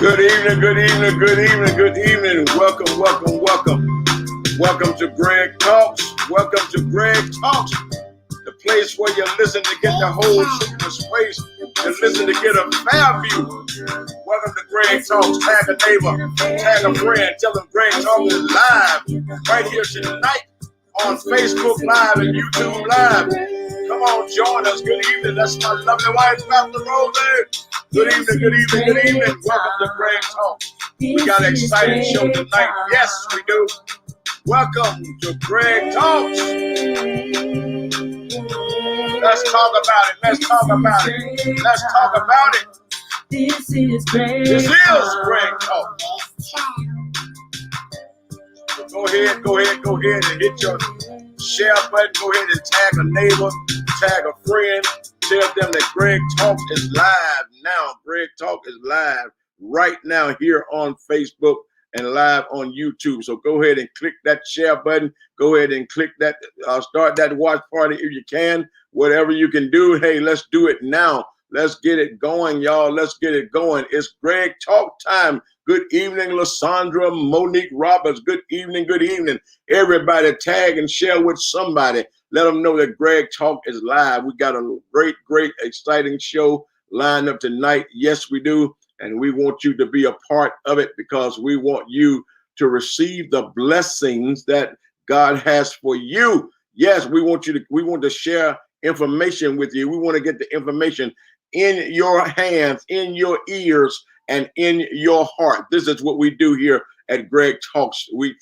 Good evening, good evening, good evening, good evening. Welcome, welcome, welcome. Welcome to Greg Talks. Welcome to Greg Talks, the place where you listen to get the whole truth in space. You listen to get a fair view. Welcome to Greg Talks. Tag a neighbor, tag a friend, tell them Greg Talks is live right here tonight on Facebook Live and YouTube Live. Come on, join us. Good evening. That's my lovely wife, Dr. Rose. Good evening, good evening, good evening. Welcome to Greg Talks. We got an exciting show tonight. Yes, we do. Welcome to Greg Talks. Let's talk about it. Let's talk about it. Let's talk about it. This is Greg Talks. Go ahead and hit your share button. Go ahead and tag a neighbor, tag a friend. Tell them that Greg Talk is live now. Greg Talk is live right now here on Facebook and live on YouTube. So go ahead and click that share button. Go ahead and click that, start that watch party if you can. Whatever you can do, hey, let's do it now. Let's get it going, y'all. Let's get it going. It's Greg Talk time. Good evening, Lysandra, Monique Roberts. Good evening, good evening. Everybody tag and share with somebody. Let them know that Greg Talk is live. We got a great, great, exciting show lined up tonight. Yes, we do. And we want you to be a part of it because we want you to receive the blessings that God has for you. Yes, we want to share information with you. We want to get the information in your hands, in your ears, and in your heart. This is what we do here at Greg Talks. We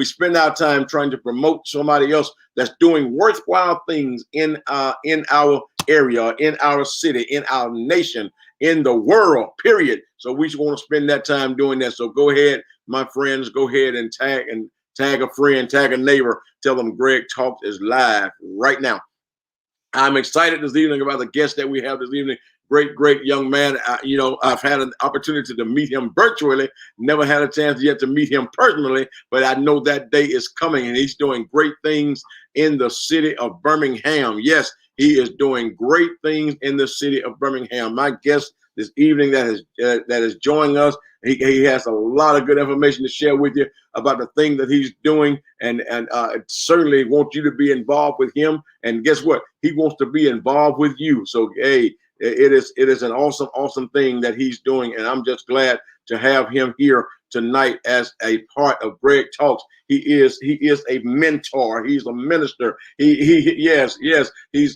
spend our time trying to promote somebody else that's doing worthwhile things in our area, in our city, in our nation, in the world, period. So we just want to spend that time doing that. So go ahead, my friends, go ahead and tag a friend, tag a neighbor, tell them Greg Talks is live right now. I'm excited this evening about the guest that we have this evening. Great, great young man. I've had an opportunity to meet him virtually. Never had a chance yet to meet him personally, but I know that day is coming, and he's doing great things in the city of Birmingham. Yes, he is doing great things in the city of Birmingham. My guest this evening that is joining us, he has a lot of good information to share with you about the thing that he's doing, and certainly want you to be involved with him. And guess what? He wants to be involved with you. So, hey, it is an awesome thing that he's doing, and I'm just glad to have him here tonight as a part of Greg Talks. He is a mentor. He's a minister. Yes. He's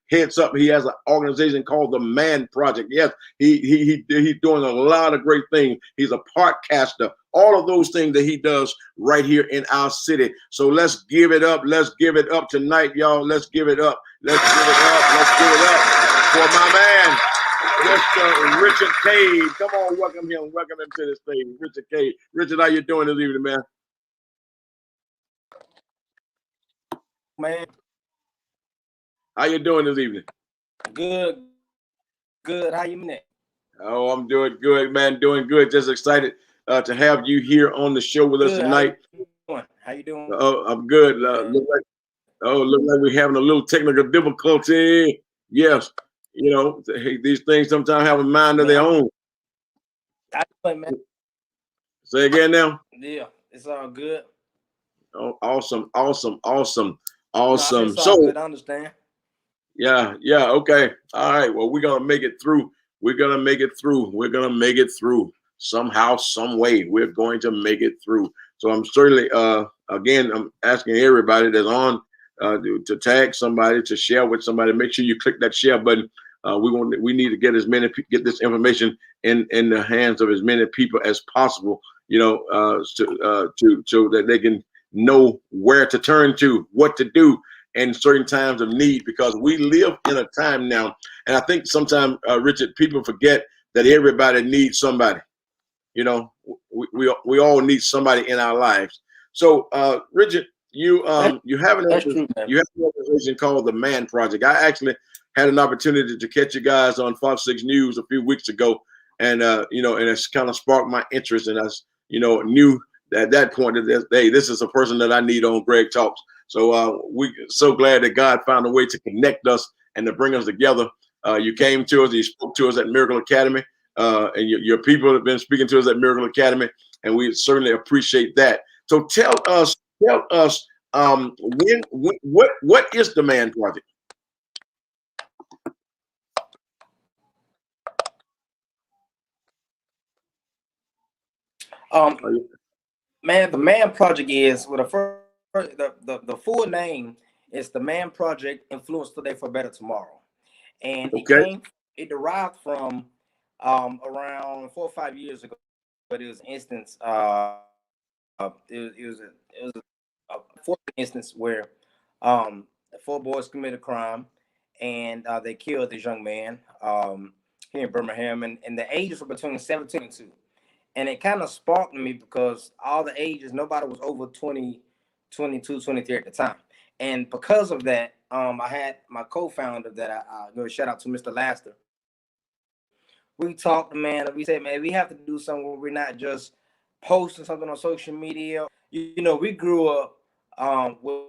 heads up. He has an organization called the Man Project. Yes, he's doing a lot of great things. He's a podcaster. All of those things that he does right here in our city. So let's give it up. Let's give it up tonight, y'all. Let's give it up. Let's give it up. Let's give it up for my man, Mr. Richard Cade. Come on, welcome him. Welcome him to this thing, Richard Cade. Richard, how you doing this evening, man? Man, how you doing this evening? Good. How you doing? Oh, I'm doing good, man. Doing good. Just excited to have you here on the show with us tonight. How you doing? Oh, I'm good. Look like we're having a little technical difficulty. Yes, these things sometimes have a mind of their own. Man. Say again now. Yeah, it's all good. Oh, awesome. No, so good, I understand. Yeah, okay. All right. Well, we're gonna make it through. We're gonna make it through somehow, some way. We're going to make it through. So I'm certainly again, I'm asking everybody that's on to tag somebody, to share with somebody. Make sure you click that share button. We need to get this information in the hands of as many people as possible. So that they can know where to turn to, what to do in certain times of need, because we live in a time now, and I think sometimes, Richard, people forget that everybody needs somebody. We all need somebody in our lives. So, Richard, you have an organization called the Man Project. I actually had an opportunity to catch you guys on Fox 6 News a few weeks ago, and and it's kind of sparked my interest, and I knew at that point that this is a person that I need on Greg Talks. So we're so glad that God found a way to connect us and to bring us together. You came to us, you spoke to us at Miracle Academy. and your people have been speaking to us at Miracle Academy, and we certainly appreciate that. So tell us, what is the Man Project? Man, the Man Project is with the full name is the Man Project Influence Today for Better Tomorrow, and it derived from around 4 or 5 years ago, but it was an instance. It was a fourth instance where the 4 boys committed a crime, and they killed this young man here in Birmingham, and the ages were between 17 and 2. And it kind of sparked me because all the ages, nobody was over 20, 22, 23 at the time. And because of that, I had my co-founder that I go shout out to Mr. Laster. We talked, man, we said, man, we have to do something where we're not just posting something on social media. You know, we grew up with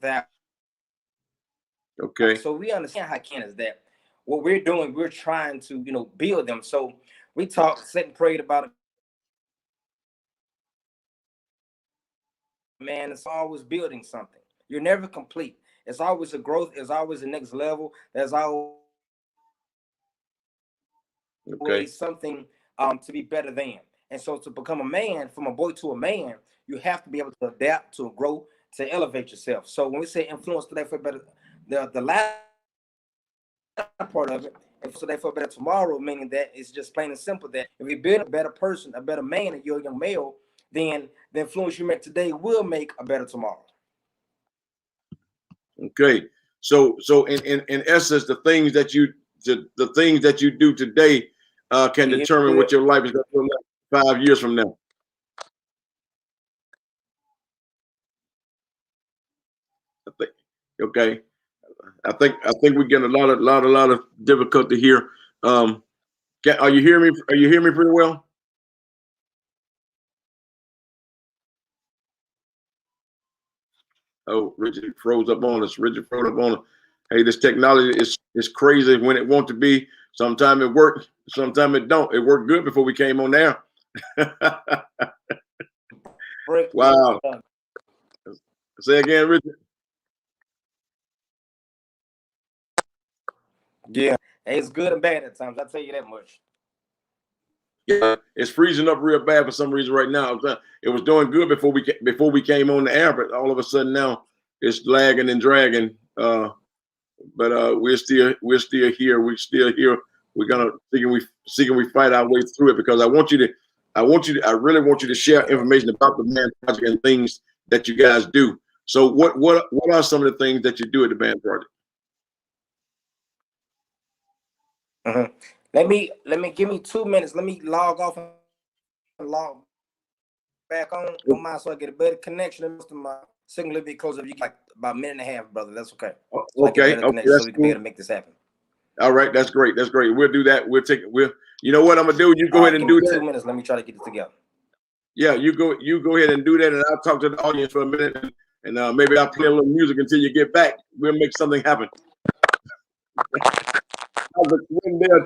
that. Okay. So we understand how can is that. What we're doing, we're trying to, build them. So we talked, sat and prayed about it. Man, it's always building something. You're never complete. It's always a growth. It's always the next level. There's always something to be better than. And so to become a man, from a boy to a man, you have to be able to adapt, to grow, to elevate yourself. So when we say influence today for better, the last part of it, and so for better tomorrow, meaning that it's just plain and simple that if you build a better person, a better man, and you're a young male, then the influence you make today will make a better tomorrow. Okay, so in essence, the things that you do today can determine what your life is going to look like 5 years from now. Okay, I think we're getting a lot of difficulty here. Are you hearing me? Are you hearing me pretty well? Oh, Richard froze up on us. Hey, this technology is crazy when it wants to be. Sometimes it works, sometimes it don't. It worked good before we came on there. Wow. Say again, Richard. Yeah, it's good and bad at times. I'll tell you that much. Yeah, it's freezing up real bad for some reason right now. It was doing good before we came on the air, but all of a sudden now it's lagging and dragging. But we're still here. We're still here. We're gonna see can we fight our way through it, because I really want you to share information about the Man Project and things that you guys do. So what are some of the things that you do at the Man Project? Let me give me 2 minutes. Let me log off and log back on. Don't mind, so I get a better connection. To my signal a little bit closer. You like about a minute and a half, brother. That's okay. So okay, so we can be able to make this happen. All right, that's great. That's great. We'll do that. You know what I'm gonna do? You go ahead and do that. 2 minutes. Let me try to get it together. Yeah, you go ahead and do that, and I'll talk to the audience for a minute, and maybe I'll play a little music until you get back. We'll make something happen.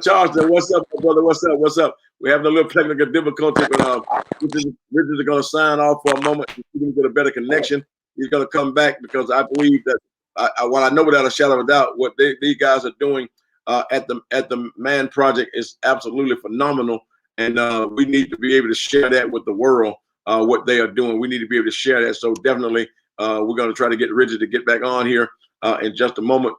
Charleston, what's up, brother? What's up? We're having a little technical difficulty, but Richard is going to sign off for a moment so we can get a better connection. He's going to come back because I believe that, while I know without a shadow of a doubt what these guys are doing at the Man Project is absolutely phenomenal, and we need to be able to share that with the world. What they are doing, we need to be able to share that. So definitely, we're going to try to get Richard to get back on here in just a moment.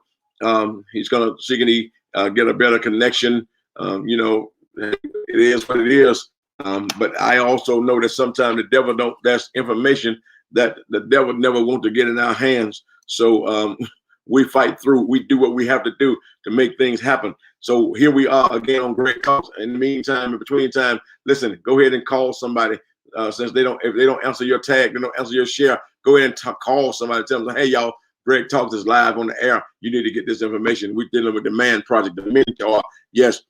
He's going to see can he get a better connection. It is what it is. But I also know that sometimes the devil that's information that the devil never wants to get in our hands. So we fight through. We do what we have to do to make things happen. So here we are again on Great Talks. In the meantime, in between time, listen, go ahead and call somebody. Since if they don't answer your tag, they don't answer your share, go ahead and call somebody, tell them, hey, y'all, Greg Talks is live on the air. You need to get this information. We're dealing with the Man Project, the mentor. Yes,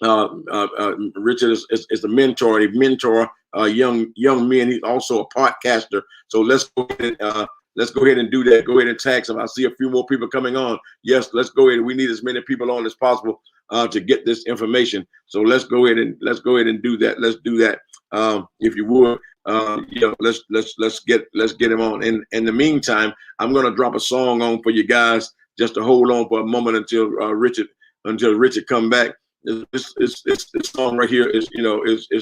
Richard is the mentor. He mentor young men. He's also a podcaster. So let's go ahead and let's go ahead and do that. Go ahead and tag some. I see a few more people coming on. Yes, let's go ahead. We need as many people on as possible to get this information. So let's go ahead and do that. Let's do that. If you would, let's get him on. In the meantime, I'm gonna drop a song on for you guys just to hold on for a moment until Richard come back. This song right here is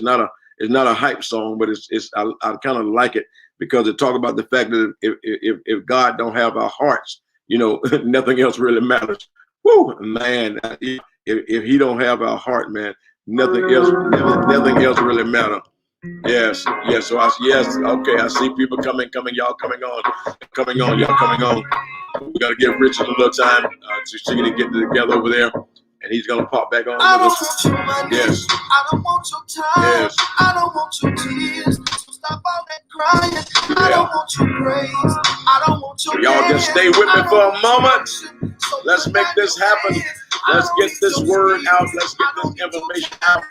not a hype song, but I kind of like it because it talk about the fact that if God don't have our hearts, nothing else really matters. Woo, man! If He don't have our heart, man, nothing else really matters. Yes. So okay. I see people coming. Y'all coming on. Y'all coming on. We gotta give Richard a little time so she can get together over there, and he's gonna pop back on with us. Yes. I don't want your time. Yes. I don't want your tears. So stop all that crying. Yeah. I don't want your praise. I don't want your y'all just stay with me for a moment. Let's make this happen. Let's get this word out. Let's get this information out.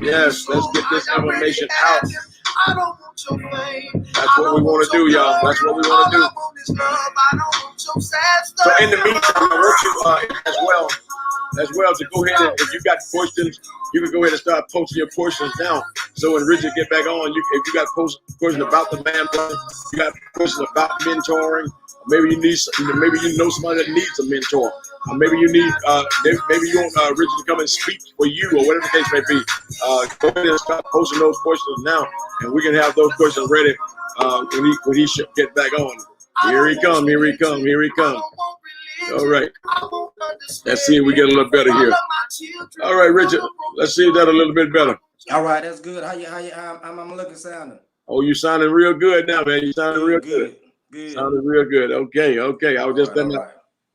Yes, let's get this information out. I don't want your fame. That's what we want to do, y'all. That's what we want to do. So in the meantime, I want you as well to go ahead and, if you got questions, you can go ahead and start posting your questions now. So when Richard get back on, if you got questions about the man, you got questions about mentoring. Maybe you know somebody that needs a mentor. Or maybe you need maybe you want Richard to come and speak for you, or whatever the case may be. Go ahead and start posting those questions now, and we can have those questions ready when he should get back on. Here he come. All right. Let's see if we get a little better here. All right, Richard. Let's see if that's a little bit better. All right, that's good. I'm looking sounding. Oh, you sounding real good now, man. You sounding real good. Good. Sounding real good. Okay. I was just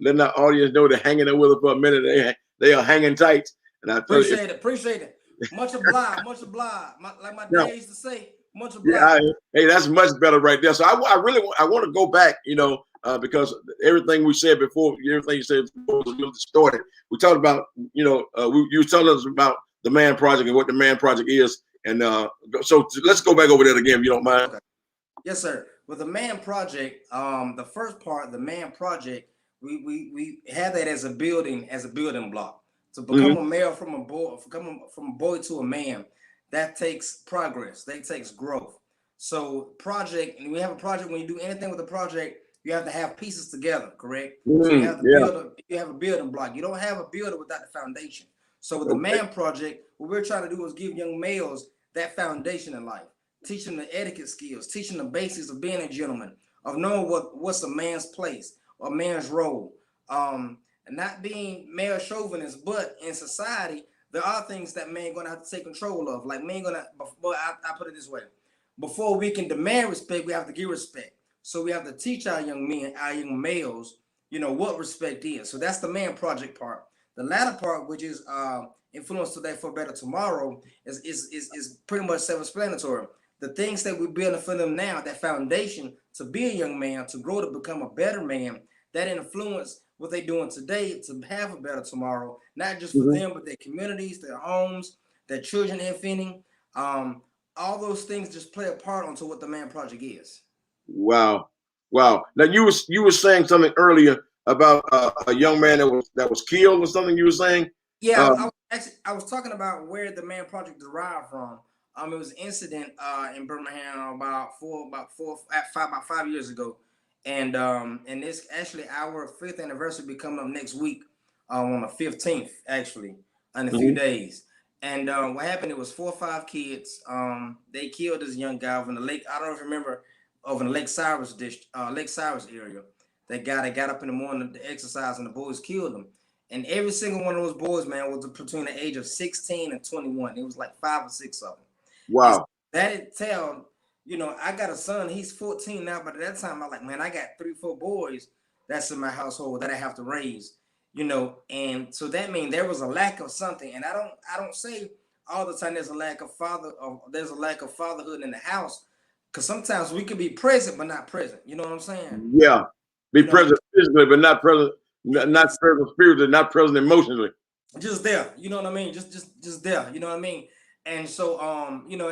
letting our audience know they're hanging there with us for a minute. They are hanging tight. And I appreciate it. Much obliged. Like my dad used to say, much obliged. Yeah, hey, that's much better right there. So I want to go back, because everything we said before, everything you said before was a little distorted. We talked about, you were telling us about the Man Project and what the Man Project is. And so let's go back over that again, if you don't mind. Okay. Yes, sir. With the Man Project, the first part, the Man Project, we have that as a building block. To become a male from a boy to a man, that takes progress. That takes growth. So project, and we have a project. When you do anything with a project, you have to have pieces together, correct? So you have to you have a building block. You don't have a builder without the foundation. So with the Man Project, what we're trying to do is give young males that foundation in life, teach them the etiquette skills, teaching the basics of being a gentleman, of knowing what's a man's place or a man's role. And not being male chauvinist, but in society, there are things that men gonna have to take control of. Like men gonna, I put it this way: before we can demand respect, we have to give respect. So we have to teach our young men, our young males, what respect is. So that's the Man Project part. The latter part, which is Influence Today for Better Tomorrow, is pretty much self-explanatory. The things that we're building for them now, that foundation to be a young man, to grow to become a better man, that influence what they're doing today to have a better tomorrow, not just for them, but their communities, their homes, their children, infant. All those things just play a part onto what the Man Project is. Wow. Now you were saying something earlier about a young man that was killed or something. You were saying? Yeah, I was talking about where the Man Project derived from. It was an incident in Birmingham about 5 years ago. And it's actually our 5th anniversary coming up next week on the 15th, actually, in a few days. And what happened, it was 4 or 5 kids. They killed this young guy over in the lake. I don't know if you remember, over in the Lake Cyrus area. That guy that got up in the morning to exercise, and the boys killed him. And every single one of those boys, man, was between the age of 16 and 21. It was like 5 or 6 of them. Wow. That tell, I got a son, he's 14 now, but at that time, I'm like, man, I got 3 or 4 boys that's in my household that I have to raise, and so that means there was a lack of something. And I don't say all the time there's a lack of fatherhood in the house, because sometimes we can be present but not present. You know what I'm saying? Yeah. Present physically, but not present, not present spiritually, not present emotionally. Just there, you know what I mean? Just there, you know what I mean? And so,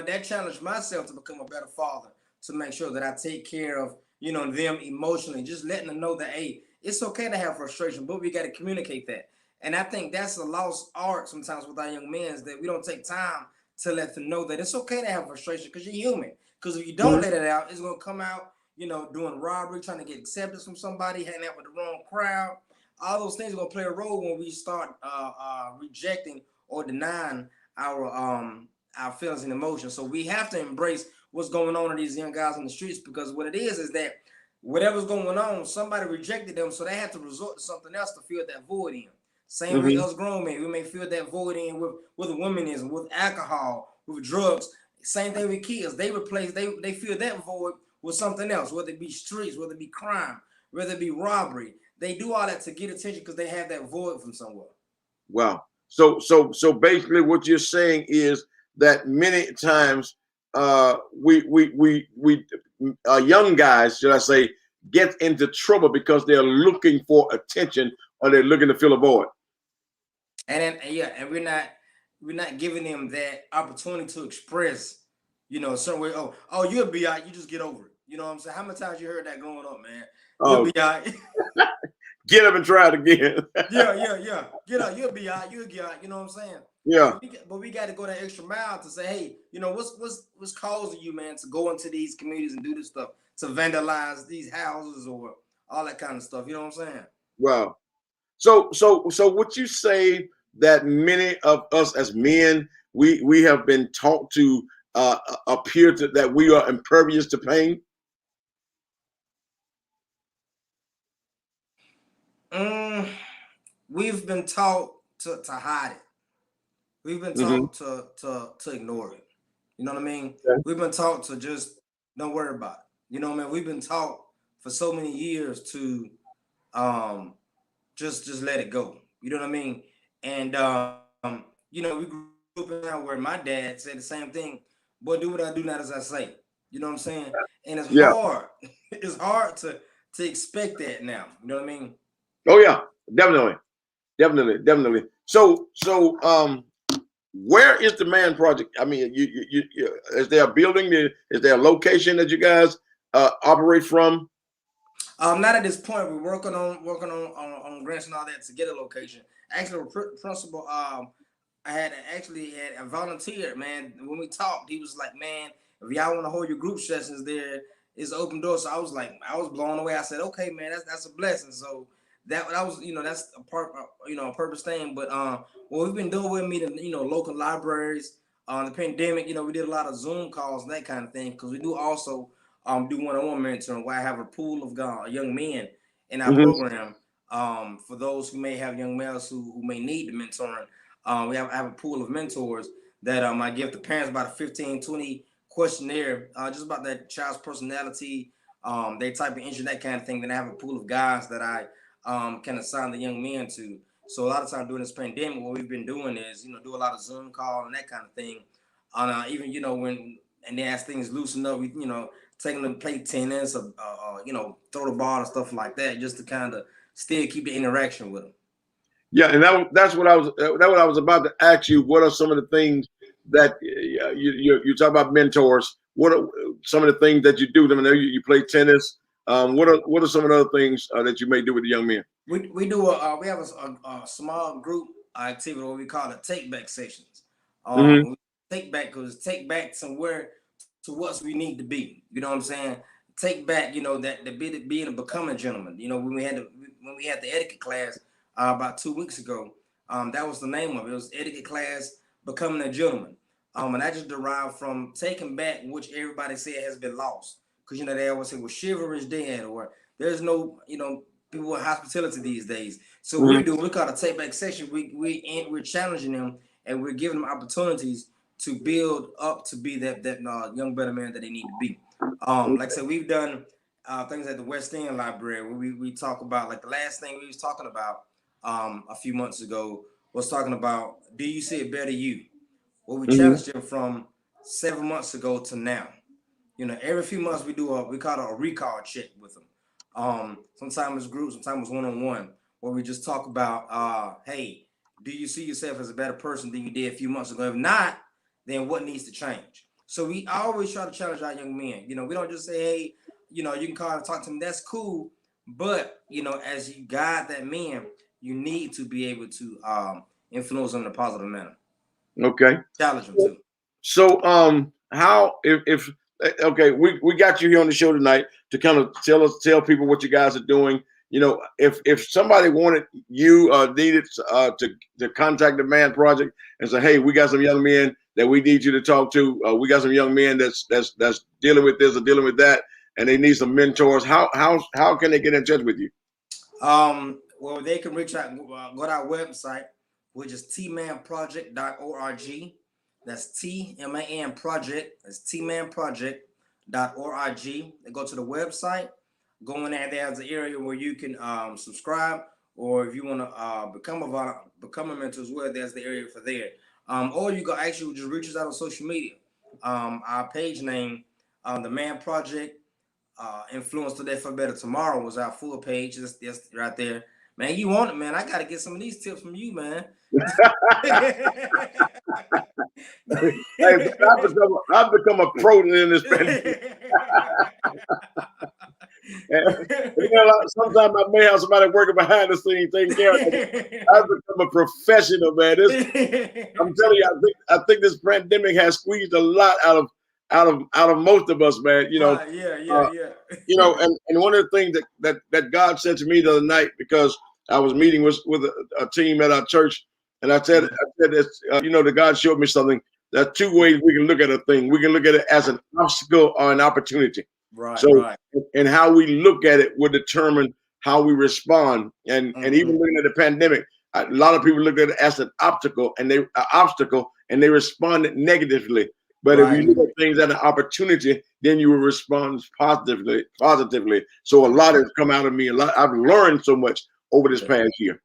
that challenged myself to become a better father, to make sure that I take care of, them emotionally, just letting them know that, hey, it's okay to have frustration, but we got to communicate that. And I think that's a lost art sometimes with our young men, is that we don't take time to let them know that it's okay to have frustration, because you're human. Because if you don't let it out, it's going to come out, doing robbery, trying to get acceptance from somebody, hanging out with the wrong crowd. All those things are going to play a role when we start rejecting or denying our feelings and emotions. So we have to embrace what's going on in these young guys on the streets, because what it is that whatever's going on, somebody rejected them, so they have to resort to something else to fill that void in. Same with us grown men. We may fill that void in with womenism, with alcohol, with drugs. Same thing with kids. They fill that void with something else, whether it be streets, whether it be crime, whether it be robbery. They do all that to get attention because they have that void from somewhere. Wow. So basically what you're saying is that many times we young guys, should I say, get into trouble because they're looking for attention, or they're looking to fill a void. And then we're not giving them that opportunity to express, some way. Oh, you'll be out. You just get over it. You know what I'm saying? How many times you heard that growing up, man? You'll be out. Get up and try it again. yeah. Get up. You'll be out. You'll get out. You know what I'm saying? Yeah. But we got to go that extra mile to say, hey, what's causing you, man, to go into these communities and do this stuff, to vandalize these houses or all that kind of stuff. You know what I'm saying? Wow. So would you say that many of us as men, we have been taught to appear to that we are impervious to pain? We've been taught to hide it. We've been taught to ignore it. You know what I mean? Okay. We've been taught to just don't worry about it. You know what I mean? We've been taught for so many years to just let it go. You know what I mean? And we grew up in now where my dad said the same thing. Boy, do what I do, not as I say. You know what I'm saying? And it's hard. It's hard to expect that now. You know what I mean? Oh yeah, definitely. So where is the Man Project? I mean, you is there a building? Is there a location that you guys operate from? Not at this point. We're working on grants and all that to get a location. Actually, the principal, I had a volunteer, man. When we talked, he was like, man, if y'all want to hold your group sessions there, it's open door. So I was blown away. I said, okay, man, that's a blessing. So that was, that's a part, a purpose thing. But what we've been doing, we're meeting, local libraries. The pandemic, we did a lot of Zoom calls and that kind of thing, because we do also do one-on-one mentoring, where I have a pool of young men in our program. For those who may have young males who may need the mentoring, I have a pool of mentors that I give the parents about a 15-20 questionnaire, just about that child's personality, their type of interest, that kind of thing. Then I have a pool of guys that I can assign the young men to. So a lot of times during this pandemic, what we've been doing is, do a lot of Zoom call and that kind of thing. Even, and then as things loosen up, we, taking them to play tennis or throw the ball and stuff like that, just to kind of still keep the interaction with them. Yeah, and that's what I was about to ask you. What are some of the things that you talk about mentors? What are some of the things that you do? I mean, you play tennis. What are some of the other things that you may do with the young men? We have a small group activity, what we call it take back sessions. Take back somewhere to what we need to be. You know what I'm saying? Take back, that being a becoming gentleman. When we had the etiquette class about 2 weeks ago, that was the name of it. It was etiquette class, becoming a gentleman. And that just derived from taking back which everybody said has been lost. Because they always say, well, chivalry is dead, or there's no, people with hospitality these days. So we call it a take back session. We're challenging them, and we're giving them opportunities to build up to be that young better man that they need to be. Like I said, we've done things at the West End Library where we talk about, like the last thing we was talking about a few months ago was talking about, do you see a better you? Well, we challenged them from 7 months ago to now. Every few months we call it a recall check with them. Sometimes it's groups, sometimes it's one-on-one, where we just talk about, hey, do you see yourself as a better person than you did a few months ago? If not, then what needs to change? So we always try to challenge our young men. We don't just say, hey, you know, you can call and talk to them. That's cool. But, you know, as you guide that man, you need to be able to influence them in a positive manner. Okay. Challenge them too. So, how if okay, we got you here on the show tonight to kind of tell people what you guys are doing. You know, if somebody wanted you needed to contact the Man Project and say, hey, we got some young men that we need you to talk to. We got some young men that's dealing with this or dealing with that, and they need some mentors. How can they get in touch with you? Well, they can reach out, go to our website, which is tmanproject.org. That's TMAN Project. That's tmanproject.org. They go to the website. Go in there. There's an area where you can subscribe, or if you want to become a mentor as well, there's the area for there. Or you can actually just reach us out on social media. Our page name, the Man Project. Influence Today for Better Tomorrow was our full page. That's right there. Man, you want it, man. I got to get some of these tips from you, man. Hey, I've become a pro in this pandemic. Sometimes I may have somebody working behind the scenes taking care of it. I've become a professional, man. I'm telling you, I think this pandemic has squeezed a lot out of most of us, man. You know, yeah. You know, and one of the things that God said to me the other night, because I was meeting with a team at our church, and I said this, you know, that God showed me something. There are two ways we can look at a thing. We can look at it as an obstacle or an opportunity. Right. So, and how we look at it will determine how we respond. And even looking at the pandemic, a lot of people look at it as an obstacle, and they responded negatively. But if you look at things as an opportunity, then you will respond positively. So a lot has come out of me. I've learned so much over this past year.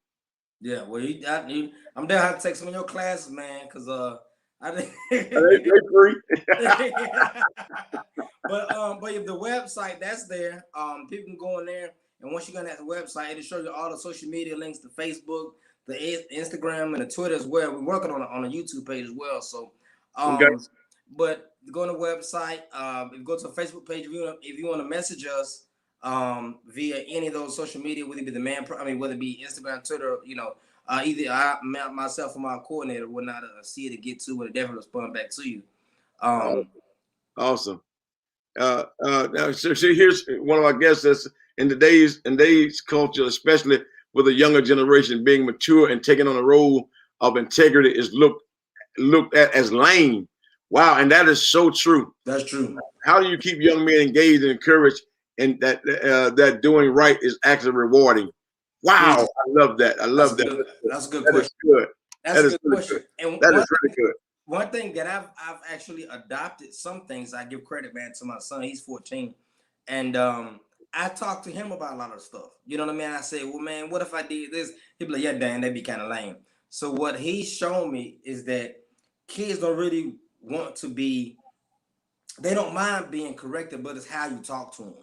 Yeah, well, I'm down to have to take some of your classes, man, because I they free. But if the website that's there, people can go in there, and once you go on that website, it'll show you all the social media links to Facebook, the Instagram, and the Twitter as well. We're working on a YouTube page as well. So, but go on the website. If you go to the Facebook page, if you want to message us via any of those social media, whether it be whether it be Instagram, Twitter, you know, either myself or my coordinator will not see it to get to it, definitely respond back to you. Awesome. Now, so here's one of our guests that's in today's culture, especially with the younger generation, being mature and taking on a role of integrity is looked at as lame. Wow, and that is so true. That's true. How do you keep young men engaged and encouraged, and that doing right is actually rewarding? Wow, I love that. That's a good question. That is good. And that is really good. One thing that I've actually adopted some things. I give credit, man, to my son. He's 14, and I talk to him about a lot of stuff. You know what I mean? I say, well, man, what if I did this? He'd be like, yeah, Dan, that'd be kind of lame. So what he's shown me is that kids don't really want to be. They don't mind being corrected, but it's how you talk to them.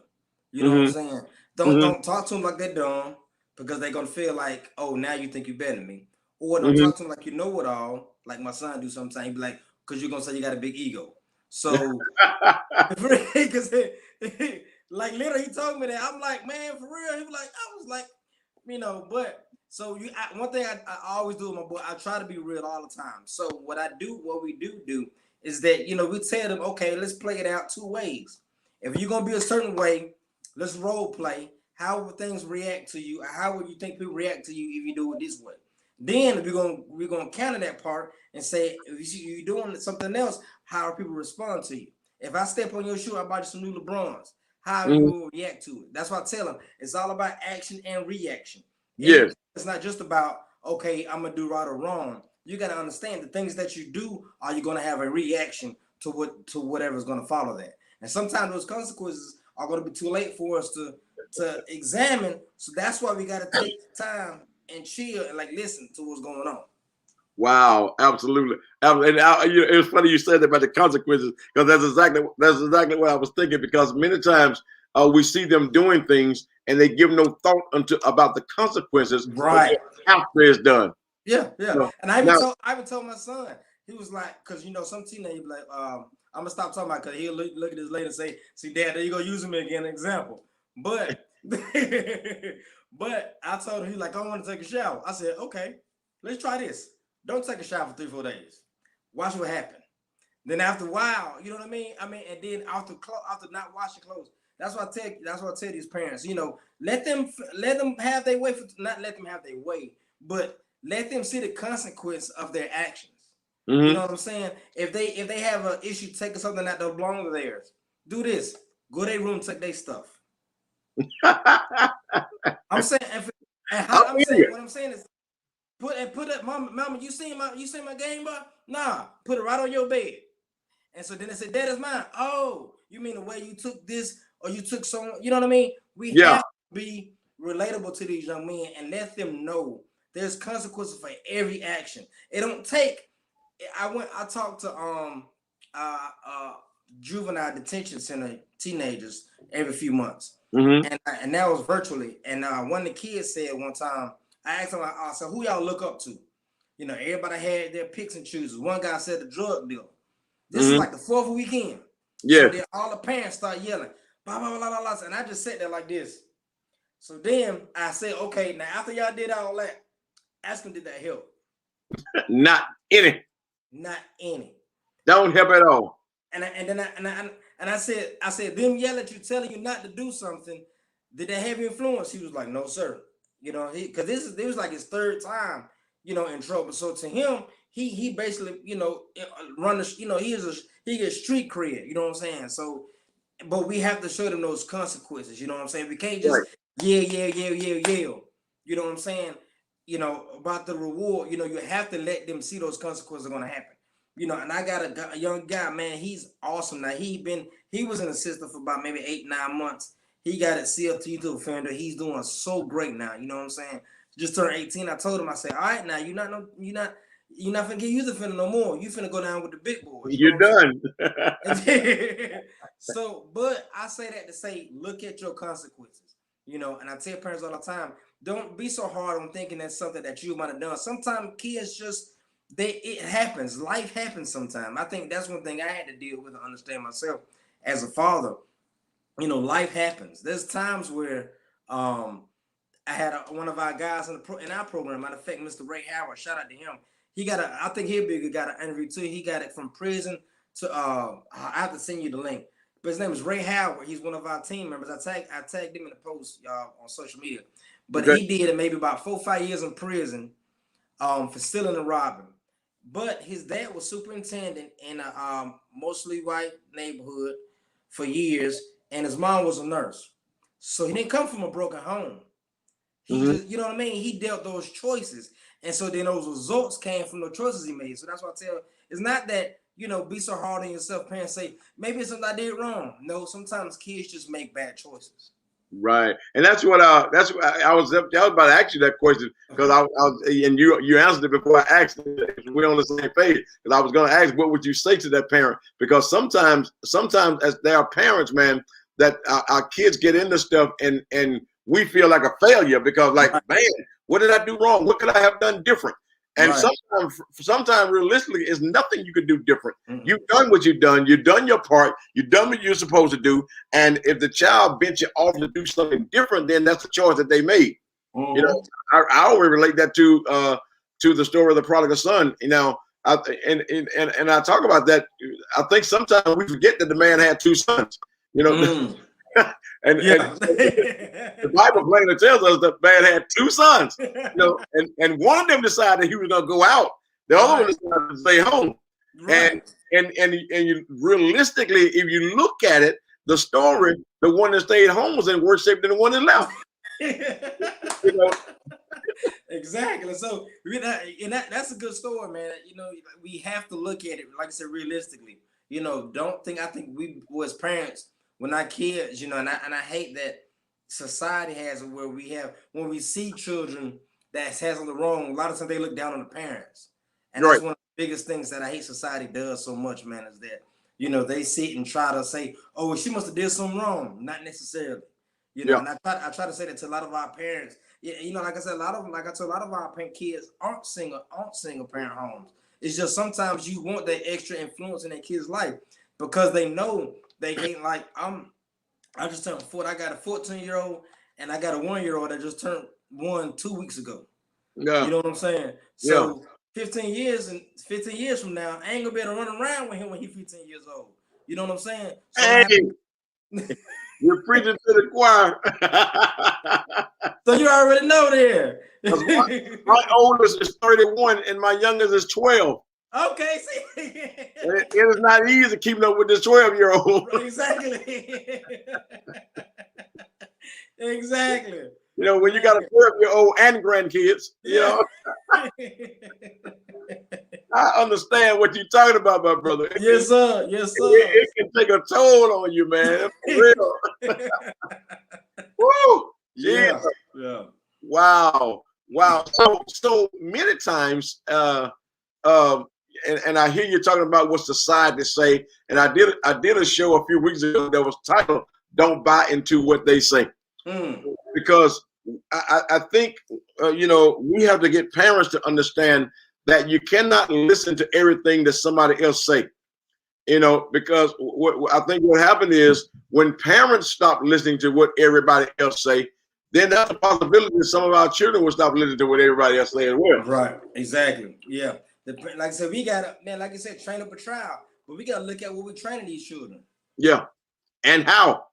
You know what I'm saying? Don't talk to them like they're dumb, because they're gonna feel like, oh, now you think you're better than me. Or don't talk to them like you know it all, like my son do sometimes. He'd be like, because you're gonna say you got a big ego. So, because like literally he told me that. I'm like, man, for real. He was like, I was like, you know, but so one thing I always do with my boy, I try to be real all the time. So what we do is that, you know, we tell them, okay, let's play it out two ways. If you're gonna be a certain way, let's role play. How will things react to you? How would you think people react to you if you do it this way? Then we're gonna counter that part and say, if you're doing something else, how are people respond to you? If I step on your shoe, I buy you some new LeBrons. How you will react to it? That's why I tell them it's all about action and reaction. Yes, it's not just about, okay, I'm gonna do right or wrong. You gotta understand the things that you do. Are you gonna have a reaction to whatever's gonna follow that? And sometimes those consequences are gonna be too late for us to examine. So that's why we gotta take the time and chill and like listen to what's going on. Wow, absolutely. And it was funny you said that about the consequences, because that's exactly what I was thinking. Because many times we see them doing things and they give no thought about the consequences, right, after it's done. Yeah. So, and I even told my son, he was like, because you know, some teenager be like, I'm gonna stop talking about, because he'll look at this later and say, see, Dad, there you go, using me again, example. But but I told him, he like, I want to take a shower. I said, okay, let's try this. Don't take a shower for 3-4 days. Watch what happens. Then after a while, you know what I mean? And then after not washing clothes, that's what I tell these parents, you know, let them have their way, not let them have their way, but let them see the consequence of their actions. Mm-hmm. You know what I'm saying? If they have an issue taking something that don't belong to theirs, do this. Go to their room, take their stuff. I'm saying, what I'm saying is put it, mama, you seen my game, bro? Nah, put it right on your bed. And so then they said, that is mine. Oh, you mean the way you took this, or you took someone, you know what I mean? We have to be relatable to these young men and let them know there's consequences for every action. It don't take. I talked to juvenile detention center teenagers every few months. Mm-hmm. And that was virtually. And one of the kids said one time, I asked him, I said, who y'all look up to? You know, everybody had their picks and chooses. One guy said the drug dealer. This is like the 4th weekend. Yeah. So then all the parents start yelling, blah, blah, blah, blah, blah. And I just sat there like this. So then I said, okay, now after y'all did all that, ask them, did that help? Not any. Not any. Don't help at all. And I said, them yell at you, telling you not to do something, did that have influence? He was like, no, sir. You know, because this was like his 3rd time, you know, in trouble. So to him, he basically, you know, run the, you know, he gets street cred, you know what I'm saying? So, but we have to show them those consequences, you know what I'm saying? We can't just yell, you know what I'm saying? You know, about the reward, you know, you have to let them see those consequences are going to happen. You know, and I got a young guy, man, he's awesome. Now he was in the system for about maybe 8-9 months. He got a CLT2 offender. He's doing so great now, you know what I'm saying? Just turned 18. I told him, I said, all right, now you're not finna get youth offender no more. You finna go down with the big boys. You're done. So, but I say that to say, look at your consequences, you know. And I tell parents all the time, don't be so hard on thinking that's something that you might have done. Sometimes kids just it happens. Life happens sometimes. I think that's one thing I had to deal with and understand myself as a father. You know, life happens. There's times where I had one of our guys in our program. Matter of fact, Mr. Ray Howard. Shout out to him. He got I think he'll be a good guy to interview too. He got it from prison to I have to send you the link. But his name is Ray Howard. He's one of our team members. I tagged him in the post, y'all, on social media. But he did it maybe about 4 or 5 years in prison for stealing and robbing. But his dad was superintendent in a mostly white neighborhood for years, and his mom was a nurse. So he didn't come from a broken home. He just, you know what I mean? He dealt those choices. And so then those results came from the choices he made. So that's why I tell, it's not that, you know, be so hard on yourself. Parents say, maybe it's something I did wrong. No, sometimes kids just make bad choices. Right, and that's what I was about to ask you that question, because I was, and you answered it before I asked it. We're on the same page, because I was going to ask, what would you say to that parent? Because sometimes as there are parents, man, that our kids get into stuff and we feel like a failure because, like, man, what did I do wrong? What could I have done different? And sometimes realistically, it's nothing you could do different. You've done what you've done. You've done your part. You've done what you're supposed to do. And if the child bent you off to do something different, then that's the choice that they made. You know, I always relate that to the story of the prodigal son. You know, and I talk about that. I think sometimes we forget that the man had 2 sons. You know. And the Bible plainly tells us that man had 2 sons, you know, and one of them decided he was going to go out. The other one decided to stay home. And you realistically, if you look at it, the story, the one that stayed home was in worse shape than the one that left. You know? Exactly. So that's a good story, man. You know, we have to look at it, like I said, realistically. You know, I think we as parents, when our kids, you know, and I hate that society has it where when we see children that has on the wrong, a lot of times they look down on the parents. And that's one of the biggest things that I hate society does so much, man, is that, you know, they sit and try to say, oh, well, she must have did something wrong. Not necessarily. You know, and I try to say that to a lot of our parents. Yeah, you know, like I said, a lot of our kids aren't single parent homes. It's just sometimes you want that extra influence in that kid's life because they know they can't. Like I just turned 40. I got a 14-year-old and I got a 1-year-old that just turned 1 2 weeks ago. Yeah. You know what I'm saying? So 15 years from now, I ain't gonna be able to run around with him when he's 15 years old. You know what I'm saying? So hey, you're preaching to the choir. So you already know there. my oldest is 31 and my youngest is 12. Okay, see. It is not easy keeping up with this 12-year-old. Exactly. Exactly. You know, when you got a 12-year-old and grandkids, you know. I understand what you're talking about, my brother. Yes, sir. Yes, sir. It can take a toll on you, man. For real. Woo! Yeah. Wow. So many times, and I hear you talking about what society say, and I did a show a few weeks ago that was titled "Don't Buy Into What They Say," because I think you know, we have to get parents to understand that you cannot listen to everything that somebody else say. You know, because I think what happened is when parents stop listening to what everybody else say, then that's a possibility that some of our children will stop listening to what everybody else say as well. Right. Exactly. Yeah. Like I said, we gotta, man, like I said, train up a child, but we gotta look at what we're training these children. Yeah, and how.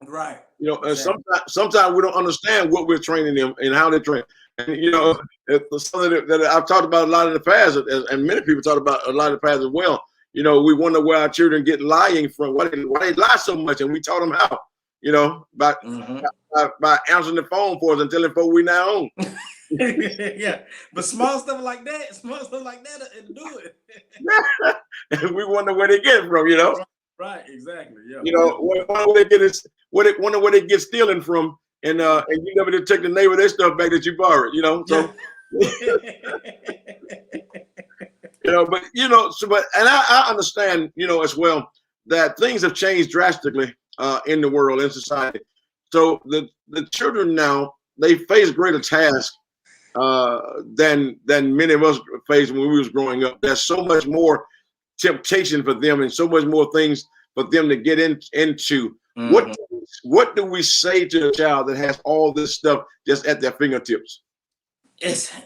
Right. You know, exactly. Sometimes we don't understand what we're training them and how they train. And you know, it's something that I've talked about a lot in the past, and many people talk about a lot in the past as well. You know, we wonder where our children get lying from. Why they lie so much, and we taught them how. You know, by answering the phone for us and telling folks we now own. Yeah, but small stuff like that, it'll do it. And we wonder where they get it from. You know. Right. Exactly. Yeah. You know, wonder where they get it. Wonder where they get stealing from, and you never did take the neighbor their stuff back that you borrowed. You know, so. Yeah. You know, but you know, and I understand, you know, as well that things have changed drastically in the world, in society. So the children now, they face greater tasks than many of us faced when we was growing up. There's so much more temptation for them, and so much more things for them to get into. What do we say to a child that has all this stuff just at their fingertips?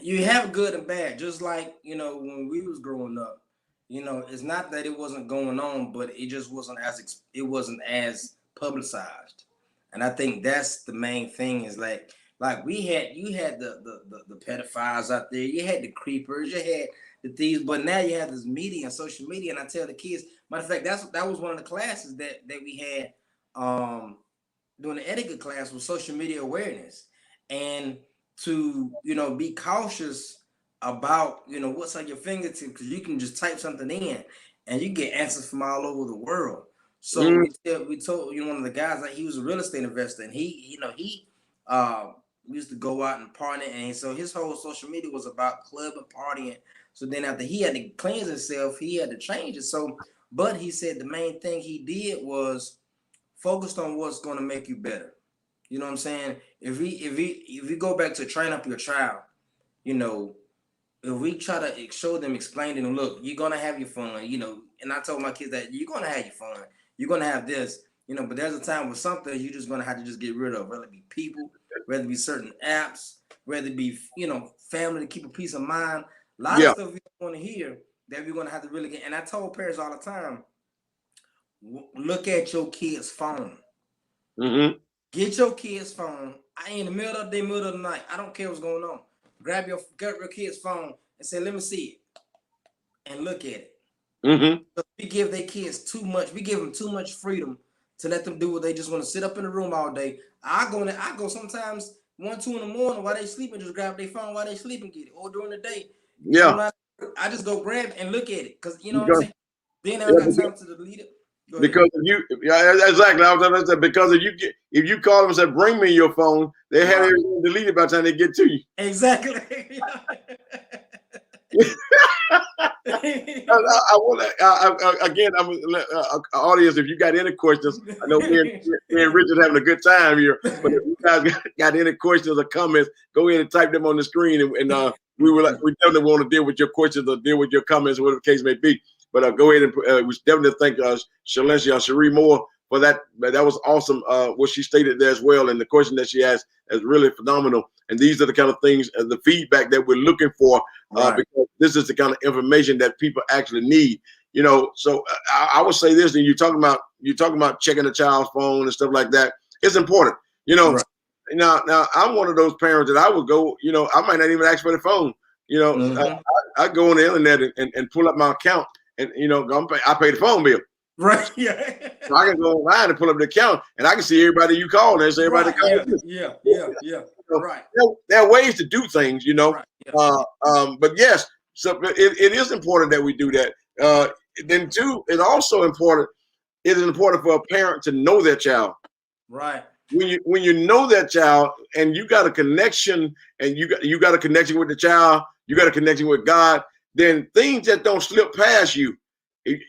You have good and bad, just like, you know, when we was growing up. You know, it's not that it wasn't going on, but it just wasn't as publicized. And I think that's the main thing is like you had the pedophiles out there, you had the creepers, you had the thieves, but now you have this media and social media. And I tell the kids, matter of fact, that was one of the classes that we had during the etiquette class was social media awareness, and to, you know, be cautious about, you know, what's on your fingertips, because you can just type something in and you get answers from all over the world. So we told, you know, one of the guys, like, he was a real estate investor, and he used to go out and party, and so his whole social media was about club and partying. So then after he had to cleanse himself, he had to change it. So, but he said the main thing he did was focused on what's going to make you better. You know what I'm saying? If we go back to train up your child, you know, if we try to show them, explain to them, look, you're gonna have your fun, you know. And I told my kids that you're gonna have your fun, you're gonna have this, you know. But there's a time with something you're just gonna have to just get rid of, whether it be people, whether it be certain apps, whether it be, you know, family, to keep a peace of mind. A lot of stuff we don't want to hear that we're gonna have to really get. And I told parents all the time, look at your kid's phone. Get your kid's phone. In the middle of the day, middle of the night, I don't care what's going on. Grab your kid's phone and say, let me see it. And look at it. We give their kids too much. We give them too much freedom to let them do what they just want to sit up in the room all day. I go sometimes 1, 2 in the morning while they sleep and just grab their phone while they sleep and get it. Or during the day. Yeah. I just go grab it and look at it. Because, you know what I'm saying? Then I got time to delete it. Because exactly. I was going to say, because if you call them and say, bring me your phone, they have everything deleted by the time they get to you. Exactly. I want again, I'm audience, if you got any questions, I know me and Richard having a good time here, but if you guys got any questions or comments, go ahead and type them on the screen, and we definitely want to deal with your questions or deal with your comments, whatever the case may be. But go ahead and we definitely thank Shalencia Cherie Moore for that. That was awesome. What she stated there as well, and the question that she asked is really phenomenal. And these are the kind of things, the feedback that we're looking for, because this is the kind of information that people actually need. You know, so I would say this, and you're talking about checking a child's phone and stuff like that. It's important. You know, now I'm one of those parents that I would go. You know, I might not even ask for the phone. You know, I go on the internet and pull up my account, and you know, I pay the phone bill. Right. Yeah. So I can go online and pull up the account, and I can see everybody you call. There's everybody. Yeah. So right. There are ways to do things, you know. But yes, so it is important that we do that. Then two, it's also important. It is important for a parent to know their child. Right. When you know that child, and you got a connection, and you got a connection with the child, you got a connection with God. Then things that don't slip past you.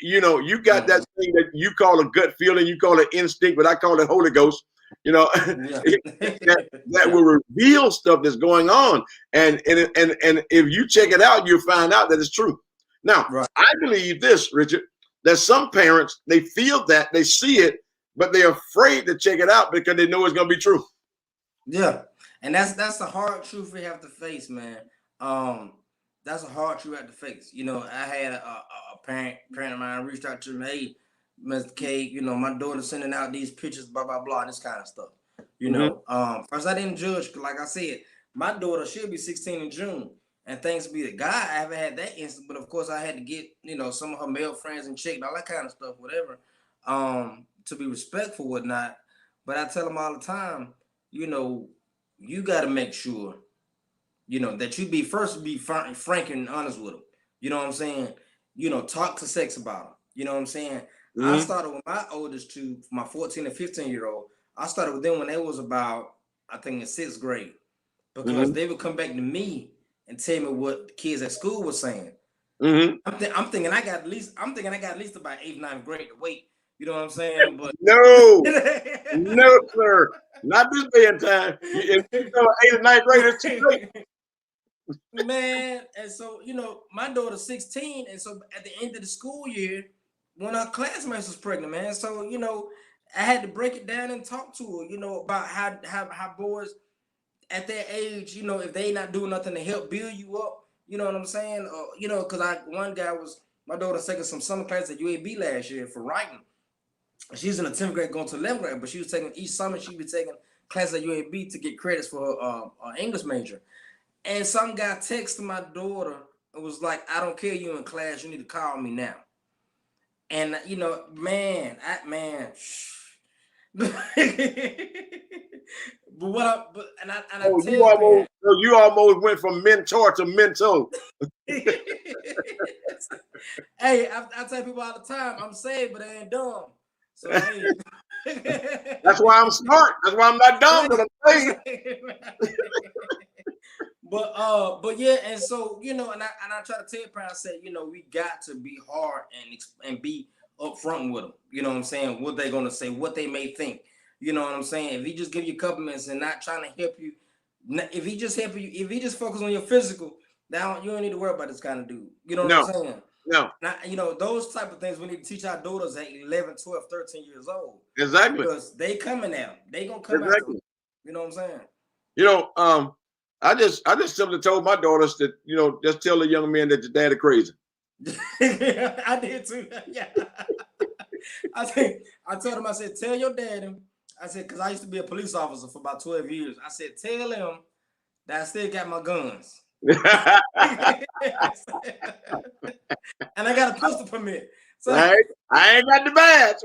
You know, you got that thing that you call a gut feeling, you call it instinct, but I call it Holy Ghost. You know, that will reveal stuff that's going on, and if you check it out, you'll find out that it's true. Now, I believe this, Richard, that some parents, they feel that, they see it, but they're afraid to check it out because they know it's going to be true. Yeah, and that's the hard truth we have to face, man. That's a hard truth we have to face. You know, I had a parent of mine reached out to me, hey, Mr. Cade, you know, my daughter's sending out these pictures, blah, blah, blah, this kind of stuff. You know, first I didn't judge, because like I said, my daughter, she'll be 16 in June. And thanks be to God, I haven't had that instance, but of course I had to get, you know, some of her male friends and checked, all that kind of stuff, whatever, to be respectful, whatnot. But I tell them all the time, you know, you got to make sure, you know, that you be frank and honest with them. You know what I'm saying? You know, talk to sex about them. You know what I'm saying? I started with my oldest two, my 14 and 15-year-old. I started with them when they was about, I think, in 6th grade, because they would come back to me and tell me what the kids at school were saying. I'm thinking I got at least about 8th, 9th grade to wait. You know what I'm saying? But no, sir, not this day and time. If you know 8th or 9th grade, it's too late. Man, and so, you know, my daughter's 16, and so at the end of the school year, one of her classmates was pregnant, man. So, you know, I had to break it down and talk to her, you know, about how boys at their age, you know, if they not doing nothing to help build you up, you know what I'm saying? You know, because my daughter taking some summer class at UAB last year for writing. She's in the 10th grade going to 11th grade, but she was taking each summer, she'd be taking classes at UAB to get credits for her English major. And some guy texted my daughter and was like, I don't care, you in class, you need to call me now. And, you know, man. But you almost went from mentor to mentor. Hey, I tell people all the time, I'm saved, but I ain't dumb. So hey. That's why I'm smart. That's why I'm not dumb, but I'm saved. But yeah, and so, you know, and I try to tell parents, I said, you know, we got to be hard and be upfront with them. You know what I'm saying? What they're gonna say, what they may think. You know what I'm saying? If he just give you compliments and not trying to help you, if he just focus on your physical, now you don't need to worry about this kind of dude. You know what I'm saying? No. Now, you know, those type of things we need to teach our daughters at 11, 12, 13 years old. Exactly. Because they coming out. They gonna come out. You know what I'm saying? You know, I just simply told my daughters that, you know, just tell the young men that your daddy crazy. I did too. Yeah. I told him, I said, tell your daddy. I said, because I used to be a police officer for about 12 years. I said, tell him that I still got my guns. And I got a pistol permit. So I ain't got the badge.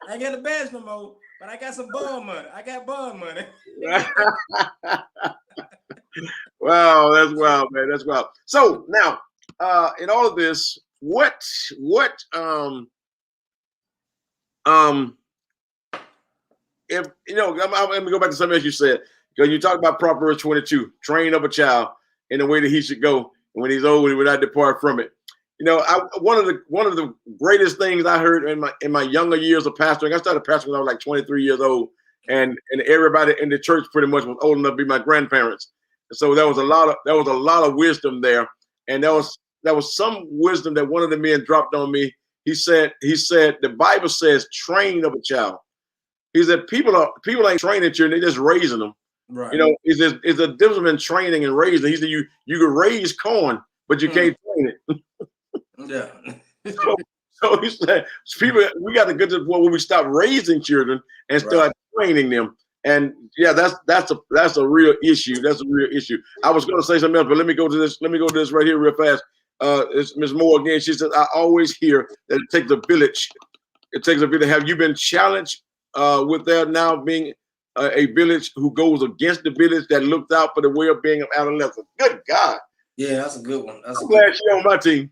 I ain't got the badge no more, but I got some bond money. I got bond money. Wow, that's wild, man. That's wild. So now, in all of this, what if you know, let me go back to something else you said, because you talk about Proverbs 22, train up a child in the way that he should go, and when he's old, he will not depart from it. You know, one of the greatest things I heard in my younger years of pastoring, I started pastoring when I was like 23 years old, and everybody in the church pretty much was old enough to be my grandparents. So there was a lot of wisdom there, and there was some wisdom that one of the men dropped on me. He said the Bible says train of a child. He said people ain't training children, they're just raising them. Right. You know, is a difference between training and raising. He said you can raise corn, but you can't train it. Yeah. So he said, people, we got to get to the point where we stop raising children and start training them. And yeah, that's a real issue. That's a real issue. I was going to say something else, but let me go to this. Let me go to this right here real fast. It's Ms. Moore again. She says, I always hear that it takes a village. It takes a village. Have you been challenged with there now being a village who goes against the village that looks out for the well-being of adolescents? Good God. Yeah, that's a good one. I'm glad she's on my team.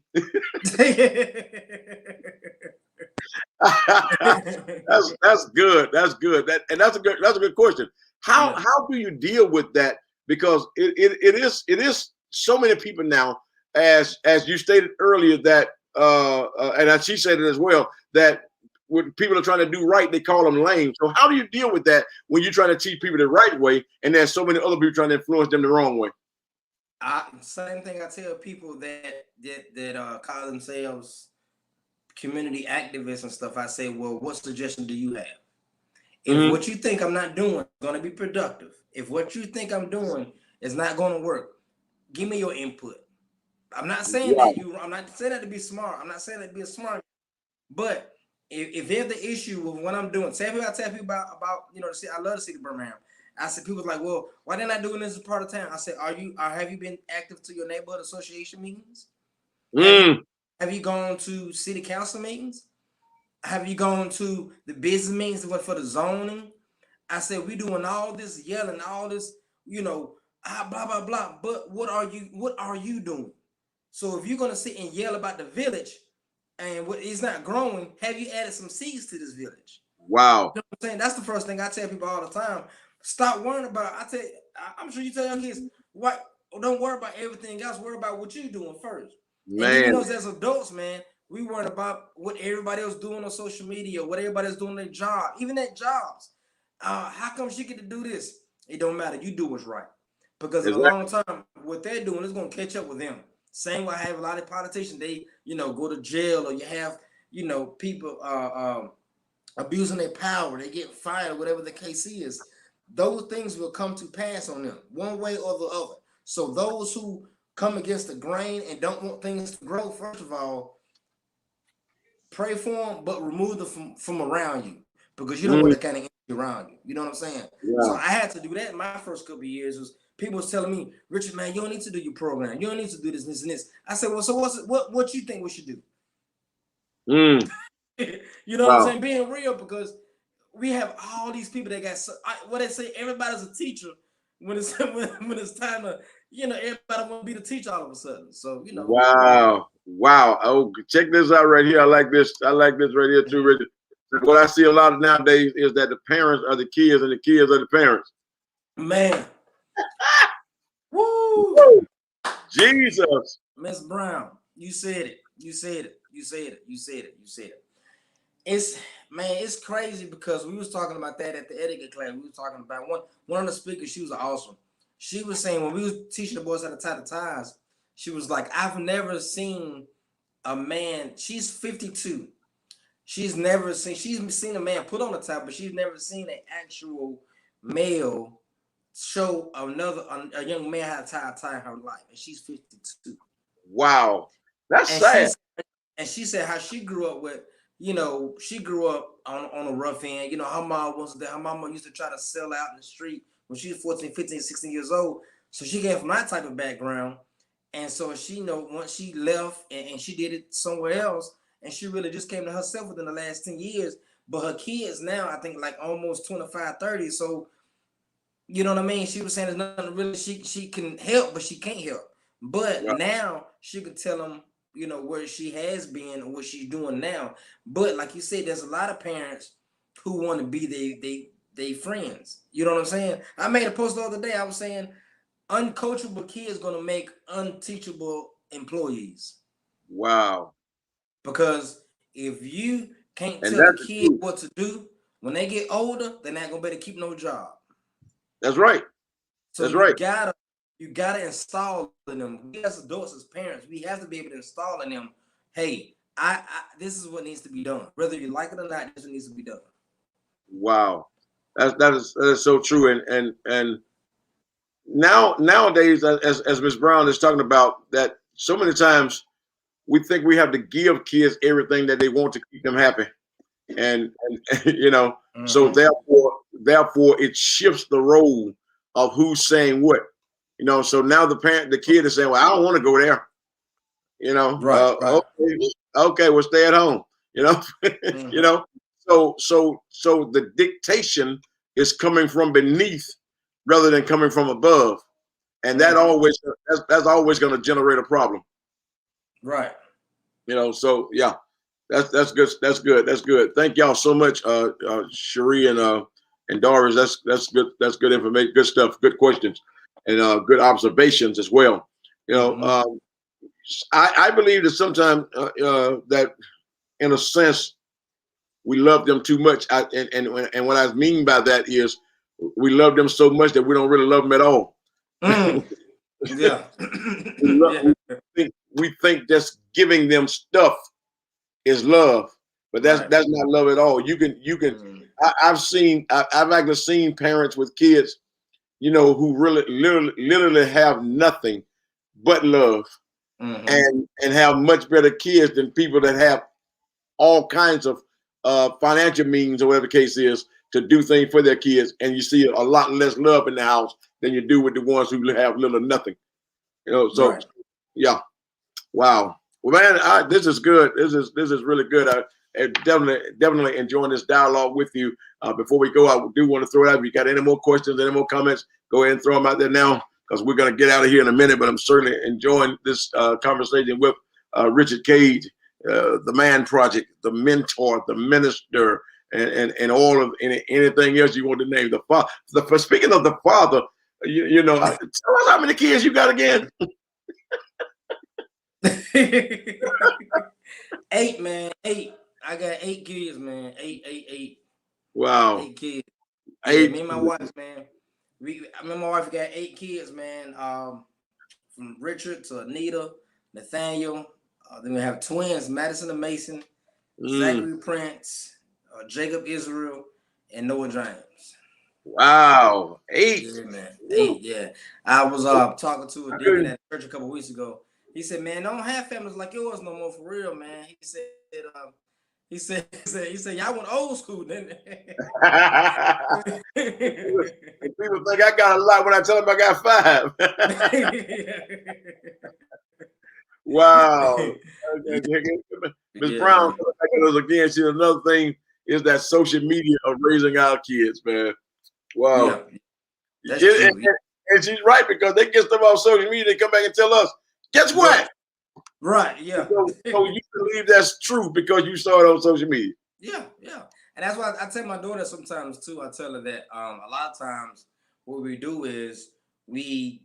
that's good. That's good. That's a good question. How do you deal with that? Because it is so many people now, as you stated earlier, that and she said it as well, that when people are trying to do right, they call them lame. So how do you deal with that when you're trying to teach people the right way and there's so many other people trying to influence them the wrong way? Same thing I tell people that call themselves community activists and stuff. I say, well, what suggestion do you have? If what you think I'm not doing is going to be productive, if what you think I'm doing is not going to work, give me your input. I'm not saying I'm not saying that to be smart. I'm not saying that to be a smart. But if there's the issue with what I'm doing, I tell people about I love the city of Birmingham. I said, people like, well, why they're not doing this as part of town? I said, have you been active to your neighborhood association meetings? Have you gone to city council meetings? Have you gone to the business meetings for the zoning? I said, we doing all this yelling, all this, blah, blah, blah. But what are you doing? So if you're going to sit and yell about the village and what is not growing, have you added some seeds to this village? Wow. You know what I'm saying? That's the first thing I tell people all the time. Stop worrying about, I'm sure you tell your kids, don't worry about everything else. Worry about what you're doing first. Man. And even as adults, man, we worry about what everybody else doing on social media, what everybody's doing their job, even their jobs. How come she get to do this? It don't matter. You do what's right. Because in a long time, what they're doing is going to catch up with them. Same way I have a lot of politicians, they, go to jail, or you have, people abusing their power, they get fired, or whatever the case is. Those things will come to pass on them one way or the other. So those who come against the grain and don't want things to grow, first of all, pray for them, but remove them from around you, because you don't want that kind of energy around you. You know what I'm saying? Yeah. So I had to do that in my first couple of years. Was people was telling me, Richard, man, you don't need to do your program. You don't need to do this, and this. I said, well, so what you think we should do? You know what I'm saying? Being real, because we have all these people that got what they say, everybody's a teacher when it's time to, everybody want to be the teacher all of a sudden. So, Wow. Oh, check this out right here. I like this right here too, Richard. What I see a lot of nowadays is that the parents are the kids and the kids are the parents. Man. Woo! Jesus. Miss Brown, you said it. It's crazy, because we was talking about that at the etiquette class. We was talking about one of the speakers. She was awesome. She was saying, when we was teaching the boys how to tie the ties, she was like, I've never seen a man. She's 52. She's seen a man put on a tie, but she's never seen an actual male show a young man how to tie a tie in her life, and she's 52. Wow, that's sad. She said how she grew up with, she grew up on a rough end. Her mom was there. Her mama used to try to sell out in the street when she was 14, 15, 16 years old. So she came from that type of background. And so she, once she left and she did it somewhere else, and she really just came to herself within the last 10 years. But her kids now, I think, like almost 25, 30. So, you know what I mean? She was saying there's nothing really she can help, but she can't help. But now she could tell them, where she has been and what she's doing now. But like you said, there's a lot of parents who want to be they friends. You know what I'm saying? I made a post the other day. I was saying, uncoachable kids gonna make unteachable employees. Wow. Because if you can't tell the kid what to do, when they get older, they're not gonna be able to keep no job. That's right. So you gotta You gotta install in them. We as adults, as parents, we have to be able to install in them. Hey, this is what needs to be done. Whether you like it or not, this needs to be done. Wow, that is so true. And nowadays, as Ms. Brown is talking about, that so many times we think we have to give kids everything that they want to keep them happy, and you know, so therefore it shifts the role of who's saying what. You know, so now the kid is saying, "Well, I don't want to go there." You know, Right. okay, well, stay at home. You know, you know. So the dictation is coming from beneath rather than coming from above, and that's always going to generate a problem. Right. You know, so yeah, that's good. That's good. That's good. Thank y'all so much, Cherie and Doris. That's good. That's good information. Good stuff. Good questions and good observations as well. You know, I believe that sometimes that in a sense we love them too much. And what I mean by that is we love them so much that we don't really love them at all. Yeah. We think just giving them stuff is love, but that's not love at all. You can I've actually seen parents with kids, you know, who really literally have nothing but love, and have much better kids than people that have all kinds of financial means or whatever the case is to do things for their kids, and you see a lot less love in the house than you do with the ones who have little or nothing. You know, so yeah, wow. Well, man, this is good. This is really good. I definitely enjoying this dialogue with you. Before we go, I do want to throw it out. If you got any more questions, any more comments, go ahead and throw them out there now, because we're going to get out of here in a minute. But I'm certainly enjoying this conversation with Richard Cade, the Man Project, the mentor, the minister, and all of anything else you want to name. The father. Speaking of the father, you know, tell us how many kids you got again. 8, man. 8. I got 8 kids, man. 8. Wow. 8 kids. 8. Yeah, me and my wife, man. Me and my wife got 8 kids, man. From Richard to Anita, Nathaniel. Then we have twins, Madison and Mason, Zachary Prince, Jacob Israel, and Noah James. Wow. 8. Yeah, man. 8, yeah. I was talking to a deacon at church a couple weeks ago. He said, "Man, don't have families like yours no more, for real, man." He said, "Y'all went old school, didn't it?" People think I got a lot when I tell them I got 5. Wow. Ms. Brown, again, see, another thing is that social media of raising our kids, man. Wow. Yeah. And she's right, because they get stuff off social media, they come back and tell us, guess what? Right, yeah. So you believe that's true because you saw it on social media. Yeah. And that's why I tell my daughter sometimes too. I tell her that a lot of times what we do is we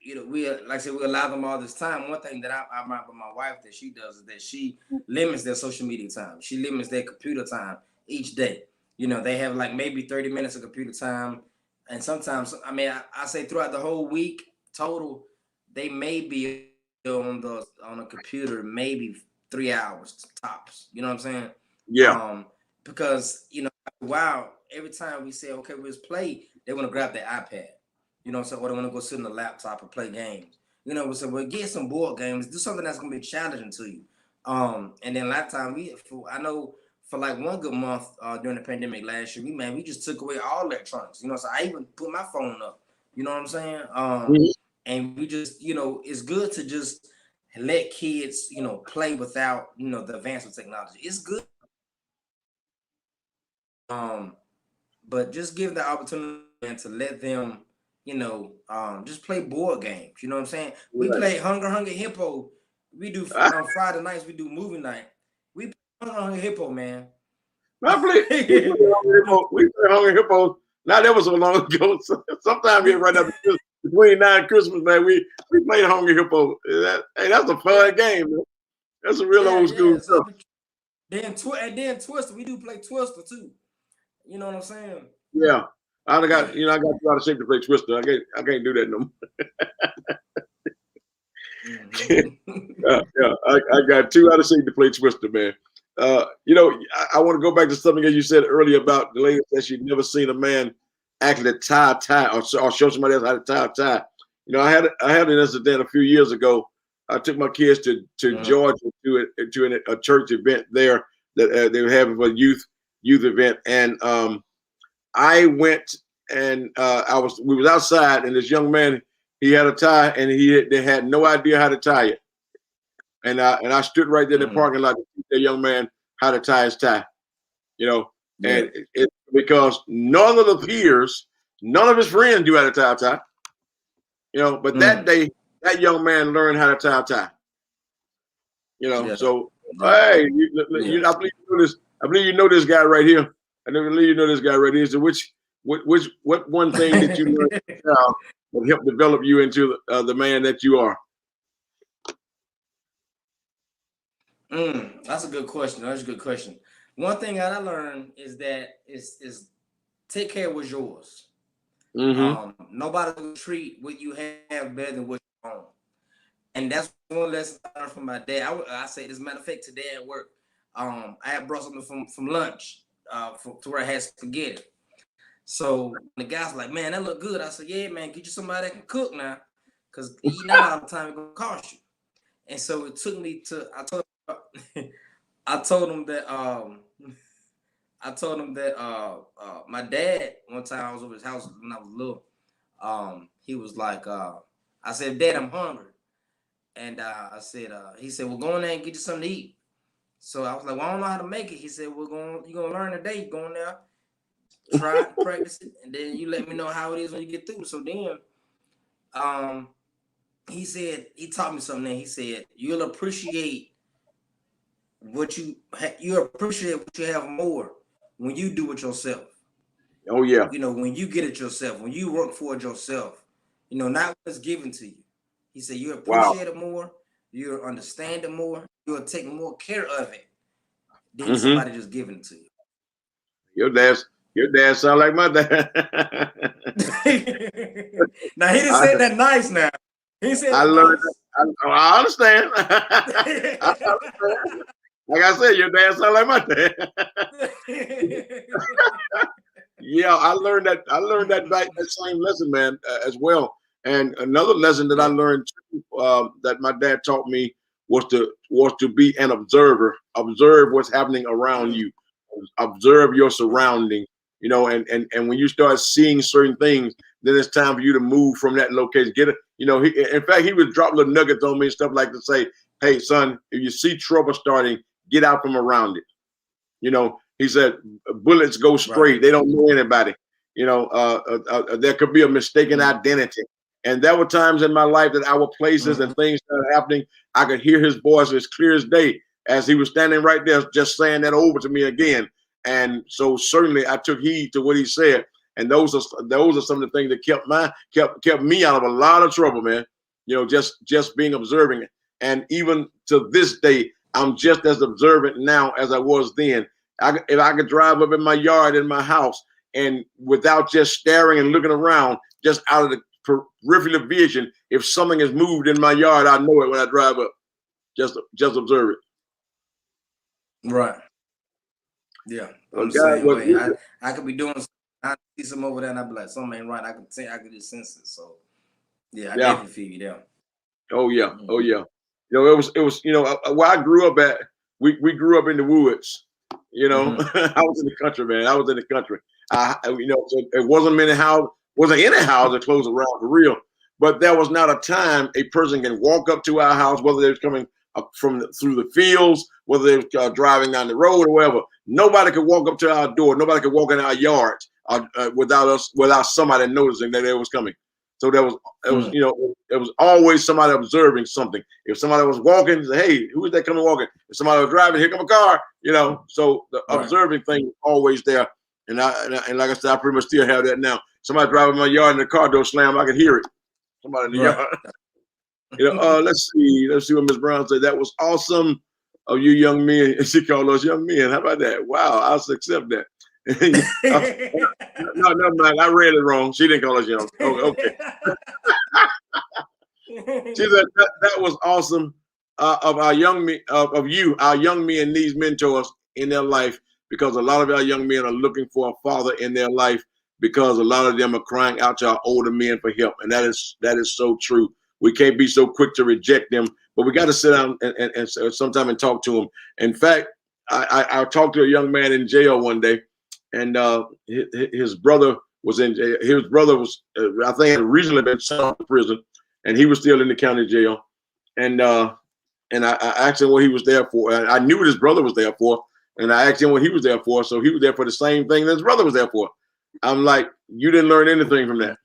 like I said, we allow them all this time. One thing that I remember my wife that she does is that she limits their social media time. She limits their computer time each day. You know, they have like maybe 30 minutes of computer time. And sometimes, I mean, I say throughout the whole week total, they may be on a computer maybe 3 hours tops. You know what I'm saying? Yeah. Because, you know, wow, every time we say, okay, let's play, they want to grab their iPad. You know, so or they want to go sit on the laptop and play games. You know, so we'll get some board games, do something that's gonna be challenging to you. And then last time I know for like one good month during the pandemic last year, we just took away all electronics. You know, so I even put my phone up. You know what I'm saying? And we just, you know, it's good to just let kids, you know, play without, you know, the advance of technology. It's good. But just give the opportunity to let them, you know, just play board games. You know what I'm saying? We play Hungry Hippo. We do on Friday nights. We do movie night. We play Hungry Hippo, man. We play Hungry Hippo. Now that was so long ago. Sometimes we right up between now and Christmas, man. We played Hungry Hippo. That's a fun game, man. That's a real old school stuff. Then Twister. We do play Twister too. You know what I'm saying? Yeah. I got, you know, I got too out of shape to play Twister. I can't do that no more. Yeah, I got too out of shape to play Twister, man. You know, I want to go back to something that you said earlier about the lady that she'd never seen a man actually tie a tie or show somebody else how to tie a tie. You know, I had an incident a few years ago. I took my kids to Georgia to a church event there that they were having a youth event, and I went and we was outside, and this young man, he had a tie, and they had no idea how to tie it, and I stood right there in the parking lot to teach that young man how to tie his tie, you know, and it because none of the peers, none of his friends knew how to tie a tie, you know, but that day that young man learned how to tie a tie, you know, so hey, I believe you know this. I believe you know this guy right here. I believe you know this guy right here. So what one thing that you learned that helped develop you into the man that you are? That's a good question. That's a good question. One thing that I learned is that is take care of what's yours. Nobody will treat what you have better than what you own. And that's one lesson I learned from my dad. I say, as a matter of fact, today at work, I had brought something from lunch to where I had spaghetti. So the guy's like, man, that look good. I said, yeah, man, get you somebody that can cook now, because eating out all the time is gonna cost you. And so it took me to. I told him that my dad, one time I was over his house when I was little. He was like, I said, Dad, I'm hungry. And I said, he said, well, go in there and get you something to eat. So I was like, well, I don't know how to make it. He said, you're gonna learn today. You go in there, try it, practice it, and then you let me know how it is when you get through. So then he said, he taught me something. He said, you'll appreciate what you have more when you do it yourself. Oh yeah. You know, when you get it yourself, when you work for it yourself, you know, not what's given to you. He said, you appreciate it more, you'll understand it more, you'll take more care of it than somebody just giving it to you. Your dad sound like my dad. Now he didn't say that nice now. He said I learned nice. I understand. I understand. Like I said, your dad sound like my dad. Yeah, I learned that same lesson, man, as well. And another lesson that I learned that my dad taught me was to be an observer. Observe what's happening around you. Observe your surrounding. You know, and when you start seeing certain things, then it's time for you to move from that location. Get it. You know, in fact, he would drop little nuggets on me and stuff like to say, "Hey, son, if you see trouble starting, get out from around it." You know, he said, bullets go straight. Right. They don't know anybody. You know, there could be a mistaken identity. And there were times in my life that I were places and things started happening. I could hear his voice as clear as day as he was standing right there, just saying that over to me again. And so certainly I took heed to what he said. And those are some of the things that kept me out of a lot of trouble, man. You know, just being observing it. And even to this day, I'm just as observant now as I was then. If I could drive up in my yard in my house and without just staring and looking around, just out of the peripheral vision, if something has moved in my yard, I know it when I drive up. Just observe it. Right. Yeah. I'm the same way. I could be doing something, I see some over there and I'd be like, something ain't right. I could just sense it. So yeah, I definitely feel you there. Oh yeah. Oh yeah. You know, it was, you know, where I grew up at, we grew up in the woods, you know. I was in the country, man. I was in the country. You know, so it wasn't any houses close around for real. But there was not a time a person can walk up to our house, whether they was coming up through the fields, whether they was driving down the road or whatever. Nobody could walk up to our door. Nobody could walk in our yard without somebody noticing that they was coming. So there was you know, there was always somebody observing something. If somebody was walking, say, hey, who is that coming walking? If somebody was driving, here come a car, you know. So the observing thing was always there. And like I said, I pretty much still have that now. Somebody driving my yard and the car door slam, I could hear it. Somebody in the yard. You know, let's see what Ms. Brown said. That was awesome of you young men. She called us young men. How about that? Wow, I'll accept that. No, no, man. I read it wrong. She didn't call us young. Oh, okay. She said that was awesome of our young men, of you, our young men, these mentors in their life, because a lot of our young men are looking for a father in their life, because a lot of them are crying out to our older men for help, and that is so true. We can't be so quick to reject them, but we got to sit down and sometime and talk to them. In fact, I talked to a young man in jail one day, and his brother was in jail. His brother was, I think, had recently been sent out to prison, and he was still in the county jail. And I asked him what he was there for. And I knew what his brother was there for, and I asked him what he was there for. So he was there for the same thing that his brother was there for. I'm like, you didn't learn anything from that.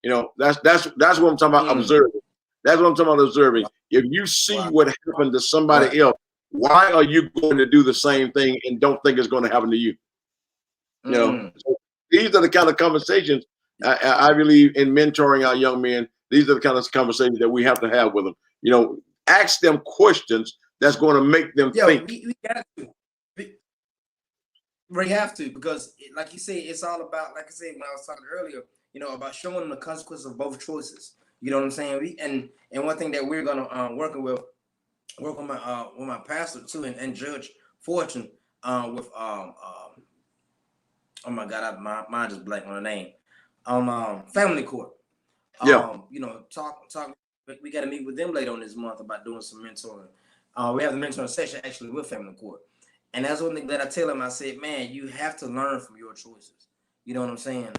You know, that's what I'm talking about. Observing. That's what I'm talking about. Observing. If you see what happened to somebody else, why are you going to do the same thing and don't think it's going to happen to you? You know, so these are the kind of conversations I believe in mentoring our young men. These are the kind of conversations that we have to have with them. You know, ask them questions that's going to make them think. We got to. We have to, because like you said, it's all about, like I said when I was talking earlier, you know, about showing them the consequences of both choices. You know what I'm saying? And one thing that we're gonna work with my pastor too, and Judge Fortune with oh my God, my mind just blank on the name, family court. You know, talk. We got to meet with them later on this month about doing some mentoring. We have the mentoring session actually with family court. And that's one thing that I tell them. I said, man, you have to learn from your choices. You know what I'm saying?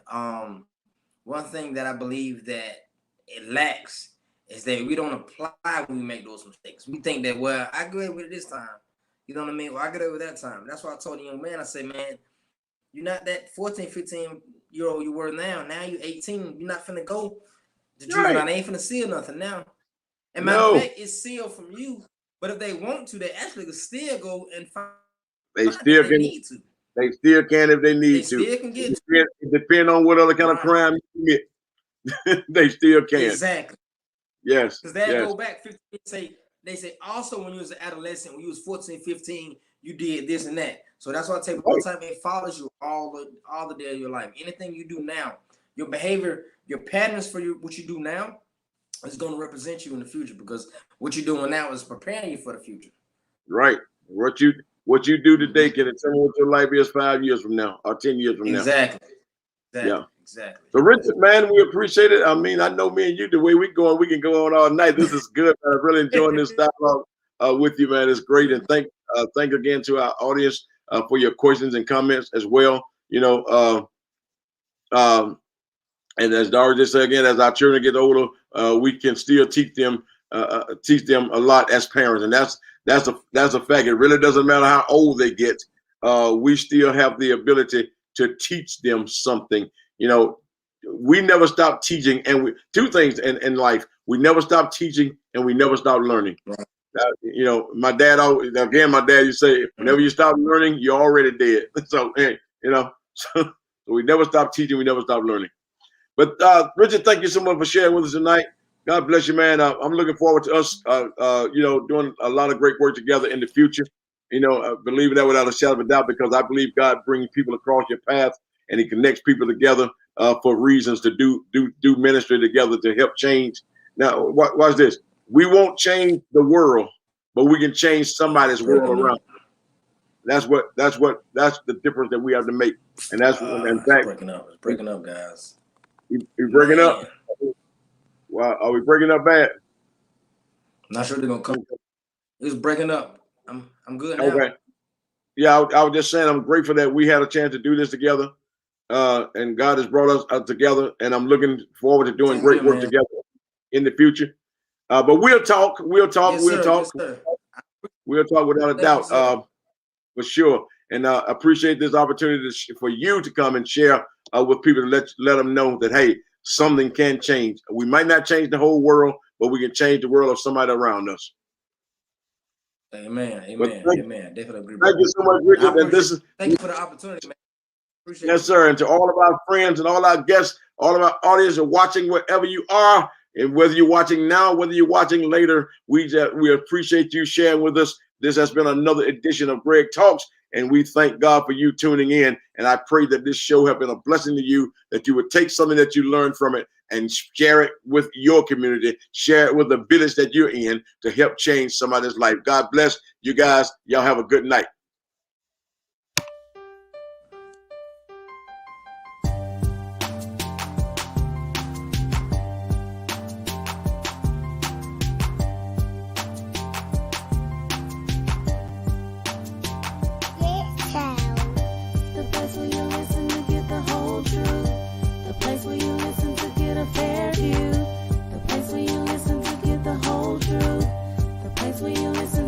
One thing that I believe that it lacks is that we don't apply when we make those mistakes. We think that, well, I go ahead with it this time. You know what I mean? Well, I get over that time. That's why I told the young man, I said, man, you're not that 14, 15-year-old you were now. Now you're 18. You're not finna go to juvenile. They ain't finna seal nothing now. And matter of fact, it's sealed from you. But if they want to, they actually could still go and find. They still can. Need to. They still can if they need to. Still can get it depends on what other kind of crime you commit. They still can. Exactly. Yes. Because they go back 15. They say also when you was an adolescent, when you was 14, 15, you did this and that. So that's why I tell you, one time it follows you all the day of your life. Anything you do now, your behavior, your patterns for what you do now is going to represent you in the future, because what you're doing now is preparing you for the future. Right. What you do today can determine what your life is 5 years from now or 10 years from now. Exactly. Yeah. Exactly. So Richard, man, we appreciate it. I mean, I know me and you, the way we going, we can go on all night. This is good. I'm really enjoying this dialogue with you, man. It's great. And thank again to our audience for your questions and comments as well. You know, and as Dara just said again, as our children get older, we can still teach them a lot as parents, and that's a fact. It really doesn't matter how old they get. We still have the ability to teach them something. You know, we never stop teaching, and two things in life: we never stop teaching, and we never stop learning. Right. You know, my dad used to say, whenever you stop learning, you're already dead. So, you know, so we never stop teaching, we never stop learning. But Richard, thank you so much for sharing with us tonight. God bless you, man. I'm looking forward to us, you know, doing a lot of great work together in the future. You know, believing that without a shadow of a doubt, because I believe God brings people across your path, and He connects people together for reasons to do ministry together to help change. Now, watch this. We won't change the world, but we can change somebody's world around. That's the difference that we have to make. And that's in fact, it's breaking up, guys. You're breaking up. Wow, are we breaking up bad? Not sure they're gonna come. It's breaking up. I'm good now. Okay. Yeah, I was just saying I'm grateful that we had a chance to do this together, and God has brought us together, and I'm looking forward to doing great work together in the future. But we'll talk. We'll talk without a doubt, for sure. And I appreciate this opportunity for you to come and share with people, to let them know that, hey, something can change. We might not change the whole world, but we can change the world of somebody around us. Amen. Definitely agree. Thank you so much, Richard. And thank you for the opportunity, man. Appreciate yes, sir. And to all of our friends and all our guests, all of our audience are watching wherever you are, and whether you're watching now, whether you're watching later, we appreciate you sharing with us. This has been another edition of Greg Talks, And we thank God for you tuning in. And I pray that this show has been a blessing to you, that you would take something that you learned from it and share it with your community, share it with the village that you're in to help change somebody's life. God bless you guys. Y'all have a good night. Fair view, the place where you listen to get the whole truth, the place where you listen